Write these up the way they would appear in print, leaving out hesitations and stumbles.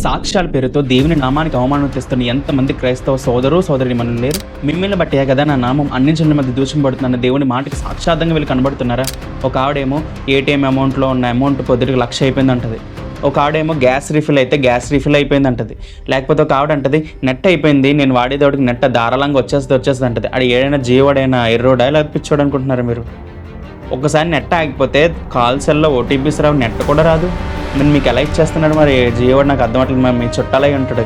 సాక్ష్యాల పేరుతో దేవుని నామానికి అవమానం తెస్తున్న ఎంతమంది క్రైస్తవ సోదరిమణులు లేరు? మిమ్మల్ని బట్టే కదా నా నామం అన్ని జనుల మధ్య దూషింపబడుతున్న దేవుని మాటకి సాక్షాత్తంగా వీళ్ళు కనబడుతున్నారా? ఒక ఆవిడేమో ఏటీఎం అమౌంట్లో ఉన్న అమౌంట్ పొద్దుటికి 1,00,000 అయిపోయింది అంటది. ఒక ఆవిడేమో గ్యాస్ రీఫిల్ అయితే గ్యాస్ రీఫిల్ అయిపోయింది అంటది. లేకపోతే ఒక ఆవిడ అంటది నెట్ అయిపోయింది, నేను వాడేదోడికి నెట్ ధారాళంగా వచ్చేస్తుంది అంటది. అది ఏడైనా జీవోడైనా ఎర్రోడా లేదా పిచ్చోడు అనుకుంటున్నారు మీరు? ఒకసారి నెట్ ఆగిపోతే కాల్ సెల్లో ఓటీపీస్ రావు, నెట్ కూడా రాదు. మరి మీకు ఎలా ఇచ్చేస్తున్నాడు? మరి జియోవాడు నాకు అర్థమవుతుంది. మరి మీ చుట్టాలై ఉంటాడు.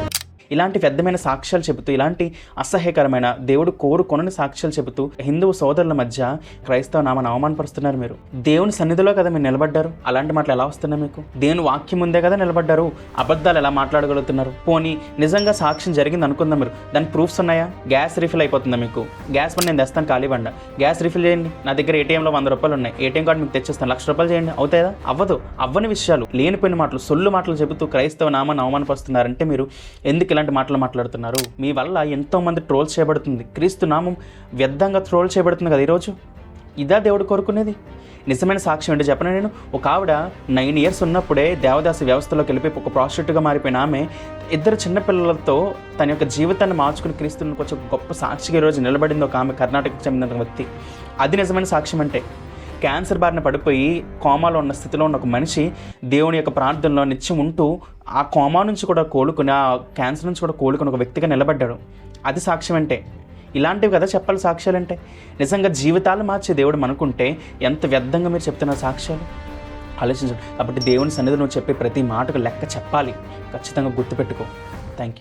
ఇలాంటి పెద్దమైన సాక్ష్యాలు చెబుతూ, ఇలాంటి అసహ్యకరమైన దేవుడు కోరుకొనని సాక్ష్యాలు చెబుతూ హిందువు సోదరుల మధ్య క్రైస్తవ నామాన్ని అవమానపరుస్తున్నారు. మీరు దేవుని సన్నిధిలో కదా మీరు నిలబడ్డారు. అలాంటి మాటలు ఎలా వస్తున్నాయి మీకు? దేవుని వాక్యం ముందే కదా నిలబడ్డారు. అబద్ధాలు ఎలా మాట్లాడగలుగుతున్నారు? పోనీ నిజంగా సాక్ష్యం జరిగింది అనుకుందాం, మీరు దానికి ప్రూఫ్స్ ఉన్నాయా? గ్యాస్ రీఫిల్ అయిపోతుందా మీకు? గ్యాస్ బండి నేను తెస్తాను, ఖాళీ బండ, గ్యాస్ రీఫిల్ చేయండి. నా దగ్గర ఏటీఎంలో 100 రూపాయలు ఉన్నాయి, ఏటీఎం కార్డు మీకు తెచ్చిస్తాను, 1,00,000 రూపాయలు చేయండి. అవుతాయా? అవ్వదు. అవ్వని విషయాలు, లేనిపోయిన మాటలు, సొల్లు మాటలు చెబుతూ క్రైస్తవ నామాన్ని అవమానపరుస్తున్నారంటే మీరు ఎందుకు ఇలాంటి మాటలు మాట్లాడుతున్నారు? మీ వల్ల ఎంతోమంది ట్రోల్స్ చేయబడుతుంది. క్రీస్తు నామం వ్యర్థంగా ట్రోల్ చేయబడుతుంది కదా ఈరోజు. ఇదా దేవుడు కోరుకునేది? నిజమైన సాక్ష్యం ఏంటో చెప్పను నేను. ఒక ఆవిడ 9 years ఉన్నప్పుడే దేవదాసి వ్యవస్థలోకి వెళ్ళిపోయి ఒక ప్రాస్టిట్యూట్గా మారిపోయిన ఆమె 2 చిన్నపిల్లలతో తన యొక్క జీవితాన్ని మార్చుకుని క్రీస్తుని కొంచెం గొప్ప సాక్షిగా ఈరోజు నిలబడింది ఒక ఆమె, కర్ణాటకకు చెందిన వ్యక్తి. అది నిజమైన సాక్ష్యం అంటే. క్యాన్సర్ బారిన పడిపోయి కోమాలో ఉన్న స్థితిలో ఉన్న ఒక మనిషి దేవుని యొక్క ప్రార్థనలో నిత్యం ఉంటూ ఆ కోమా నుంచి కూడా కోలుకుని, ఆ క్యాన్సర్ నుంచి కూడా కోలుకుని ఒక వ్యక్తిగా నిలబడ్డాడు. అది సాక్ష్యం అంటే. ఇలాంటివి కదా చెప్పాలి సాక్ష్యాలంటే. నిజంగా జీవితాలు మార్చే దేవుడు మనకుంటే ఎంత వ్యర్థంగా మీరు చెప్తున్నారు సాక్ష్యాలు? ఆలోచించండి. కాబట్టి దేవుని సన్నిధిలో నువ్వు చెప్పే ప్రతి మాటకు లెక్క చెప్పాలి. ఖచ్చితంగా గుర్తుపెట్టుకో. Thank you.